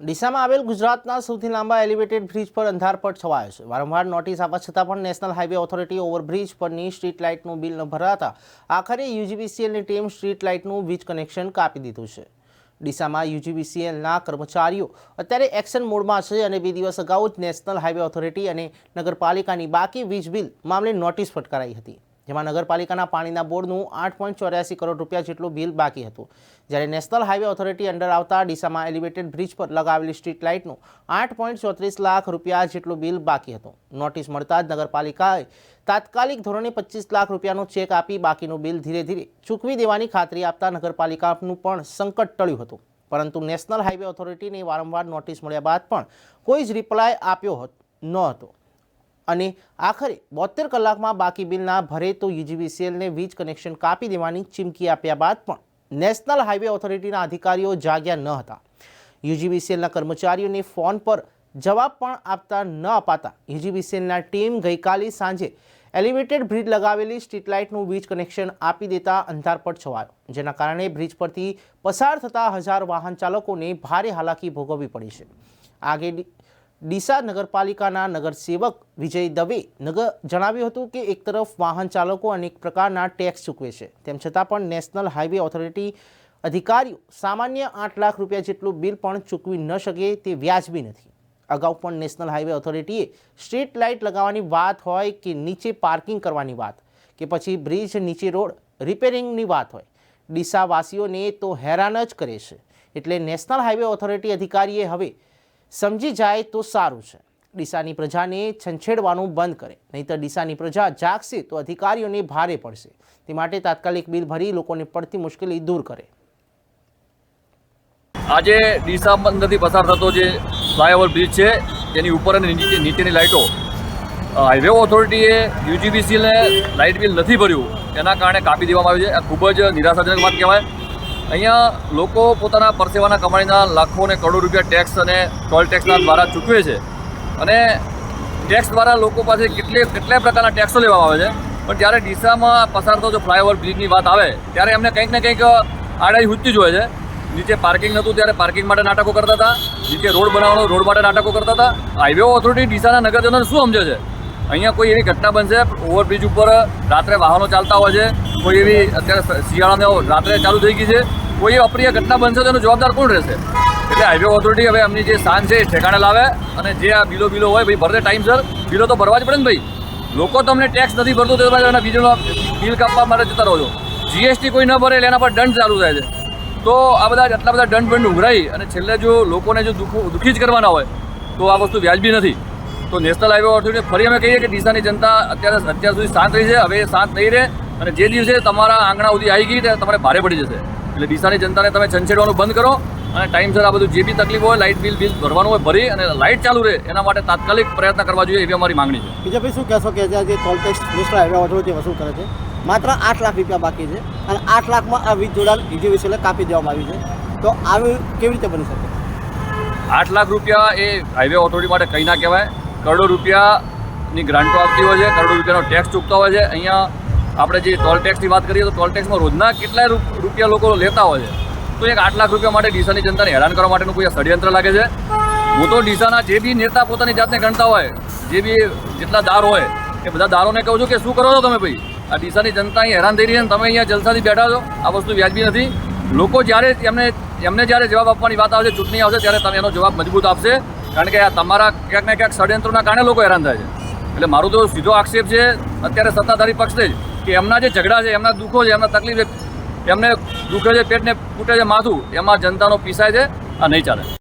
ડીસામાં આવેલ ગુજરાતના સૌથી લાંબા એલિવેટેડ બ્રિજ પર અંધારપટ છવાયો છે। વારંવાર નોટિસ આપવા છતાં પણ નેશનલ હાઈવે ઓથોરિટી ઓવરબ્રિજ પરની સ્ટ્રીટ લાઇટનું બિલ ન ભરાતા આખરે યુજીવીસીએલની ટીમ સ્ટ્રીટ લાઇટનું વીજ કનેક્શન કાપી દીધું છે। ડીસામાં યુજીવીસીએલના કર્મચારીઓ અત્યારે એક્શન મોડમાં છે અને 2 દિવસ અગાઉ જ નેશનલ હાઈવે ઓથોરિટી અને નગરપાલિકાની બાકી વીજ બિલ મામલે નોટિસ ફટકારાઈ હતી, જેમાં નગરપાલિકાના પાણીના બોર્ડનું 8.84 કરોડ રૂપિયા જેટલું બિલ બાકી હતું, જ્યારે નેશનલ હાઈવે ઓથોરિટી અંડર આવતા ડીસામાં એલિવેટેડ બ્રિજ પર લગાવેલી સ્ટ્રીટ લાઇટનું 8.34 લાખ રૂપિયા જેટલું બિલ બાકી હતું। નોટિસ મળતા જ નગરપાલિકાએ તાત્કાલિક ધોરણે 25 લાખ રૂપિયાનો ચેક આપી બાકીનું બિલ ધીરે ધીરે ચૂકવી દેવાની ખાતરી આપતા નગરપાલિકાનું પણ સંકટ ટળ્યું હતું, પરંતુ નેશનલ હાઈવે ઓથોરિટીને વારંવાર નોટિસ મળ્યા બાદ પણ કોઈ જ રિપ્લાય આપ્યો ન હતો અને આખરે 72 કલાકમાં બાકી બિલ ના ભરે તો યુજીવીસીએલને વીજ કનેક્શન કાપી દેવાની ચીમકી આપ્યા બાદ પણ નેશનલ હાઈવે ઓથોરિટીના અધિકારીઓ જાગ્યા ન હતા। યુજીવીસીએલના કર્મચારીઓને ફોન પર જવાબ પણ આપતા ન અપાતા યુજીવીસીએલના ટીમ ગઈકાલે સાંજે એલિવેટેડ બ્રિજ લગાવેલી સ્ટ્રીટ લાઇટનું વીજ કનેક્શન આપી દેતા અંધારપટ છવાયો, જેના કારણે બ્રિજ પરથી પસાર થતા હજાર વાહન ચાલકોને ભારે હાલાકી ભોગવવી પડી છે। આગે ડીસા નગરપાલિકાના નગરસેવક વિજય દવે જણાવ્યું હતું કે એક તરફ વાહન ચાલકો અનેક પ્રકારના ટેક્સ ચૂકવે છે, તેમ છતાં પણ નેશનલ હાઈવે ઓથોરિટી અધિકારીઓ સામાન્ય 8 લાખ રૂપિયા જેટલું બિલ પણ ચૂકવી ન શકે તે વ્યાજબી નથી। અગાઉ પણ નેશનલ હાઈવે ઓથોરિટીએ સ્ટ્રીટ લાઇટ લગાવવાની વાત હોય કે નીચે પાર્કિંગ કરવાની વાત કે પછી બ્રિજ નીચે રોડ રિપેરિંગની વાત હોય, ડીસાવાસીઓને તો હેરાન જ કરે છે। એટલે નેશનલ હાઈવે ઓથોરિટી અધિકારીએ હવે સમજી જાય તો સારું છે। ડીસાની પ્રજાને છંછેડવાનું બંધ કરે, નહીંતર ડીસાની પ્રજા જાગશે તો અધિકારીઓને ભારે પડશે। તે માટે તાત્કાલિક બિલ ભરી લોકોને પડતી મુશ્કેલી દૂર કરે। આજે ડીસા અંદરથી પસાર થતો જે ફ્લાયઓવર બ્રિજ છે તેની ઉપર અને નીચેની લાઇટો હાઈવે ઓથોરિટીએ યુજીવીસીએલને લાઇટ બિલ નથી ભર્યું, તેના કારણે કાપી દેવામાં આવ્યું છે। આ ખૂબ જ નિરાશાજનક વાત કહેવાય। અહીંયા લોકો પોતાના પરસેવાના કમાણીના લાખો અને કરોડો રૂપિયા ટેક્સ અને ટોલ ટેક્સના દ્વારા ચૂકવે છે અને ટેક્સ દ્વારા લોકો પાસે કેટલાય પ્રકારના ટેક્સો લેવામાં આવે છે, પણ જ્યારે ડીસામાં પસાર થતો ફ્લાયઓવર બ્રિજની વાત આવે ત્યારે એમને કંઈક ને કંઈક આડાઈ હુજતી જ હોય છે। નીચે પાર્કિંગ નહોતું ત્યારે પાર્કિંગ માટે નાટકો કરતા હતા, નીચે રોડ બનાવવાનો રોડ માટે નાટકો કરતા હતા। હાઈવે ઓથોરિટી ડીસાના નગરજનોને શું સમજે છે? અહીંયા કોઈ એવી ઘટના બનશે, ઓવરબ્રિજ ઉપર રાત્રે વાહનો ચાલતા હોય છે, કોઈ એવી અત્યારે શિયાળાને રાત્રે ચાલુ થઈ ગઈ છે, કોઈ એવી અપ્રિય ઘટના બનશે તો એનો જવાબદાર કોણ રહેશે? એટલે હાઈવે ઓથોરિટી હવે એમની જે શાન છે એ ઠેકાણે લાવે અને જે આ બિલો હોય ભાઈ ભરતે ટાઈમસર બિલો તો ભરવા જ પડે ને ભાઈ। લોકો તમને ટેક્સ નથી ભરતો તો એના બીજોનો બિલ કાપવા માટે જતા રહો છો। જીએસટી કોઈ ન ભરે એટલે એના પર દંડ ચાલુ થાય છે। તો આ બધા આટલા બધા દંડ ઉઘરાઈ અને છેલ્લે જો લોકોને જો દુઃખી જ કરવાના હોય તો આ વસ્તુ વ્યાજબી નથી। તો નેશનલ હાઈવે ઓથોરિટી ફરી અમે કહીએ કે ડીસાની જનતા અત્યાર સુધી શાંત રહી છે, હવે શાંત નહીં રહે અને જે દિવસે તમારા આંગણા સુધી આવી ગઈ તમારે ભારે પડી જશે। એટલે ડીસાની જનતાને તમે છંછેડવાનું બંધ કરો અને ટાઈમસર આ બધું જે બી તકલીફ હોય લાઇટ બિલ ભરવાનું હોય ભરી અને લાઇટ ચાલુ રહે એના માટે તાત્કાલિક પ્રયત્ન કરવા જોઈએ એવી અમારી માંગણી છે। બીજા ભાઈ શું કહેશો કે જે toll tax national highway authority વસૂલ કરે છે, માત્ર 8 લાખ રૂપિયા બાકી છે અને 8 લાખમાં આ વીજ જોડાણ યુજીવીસીએલને કાપી દેવામાં આવી છે, તો આવી કેવી રીતે બની શકે? 8 લાખ રૂપિયા એ હાઈવે ઓથોરિટી માટે કંઈ ના કહેવાય। કરોડો રૂપિયાની ગ્રાન્ટો આપતી હોય છે, કરોડો રૂપિયાનો ટેક્સ ચૂકતા હોય છે। અહીંયા આપણે જે ટોલ ટેક્સની વાત કરીએ તો ટોલ ટેક્સમાં રોજના કેટલાય રૂપિયા લોકો લેતા હોય છે, તો એક 8 લાખ રૂપિયા માટે ડીસાની જનતાને હેરાન કરવા માટેનું કોઈ ષડયંત્ર લાગે છે। હું તો ડીસાના જે બી નેતા પોતાની જાતને ગણતા હોય, જે બી જેટલા દાર હોય એ બધા દારોને કહું છું કે શું કરો છો તમે ભાઈ? આ ડીસાની જનતા અહીં હેરાન થઈ રહી છે અને તમે અહીંયા જલસાથી બેઠા છો, આ વસ્તુ વ્યાજબી નથી। લોકો જ્યારે એમને જ્યારે જવાબ આપવાની વાત આવશે, ચૂંટણી આવશે ત્યારે તમે એનો જવાબ મજબૂત આપશે, કારણ કે આ તમારા ક્યાંક ને ક્યાંક ષડયંત્રોના કારણે લોકો હેરાન થાય છે। એટલે મારું તો સીધો આક્ષેપ છે અત્યારે સત્તાધારી પક્ષને જ કે એમના જે ઝઘડા છે, એમના દુઃખો છે, એમના તકલીફ છે, એમને દુખે છે પેટને ફૂટે છે માથું, એમાં જનતાનો પીસાય છે, આ નહીં ચાલે।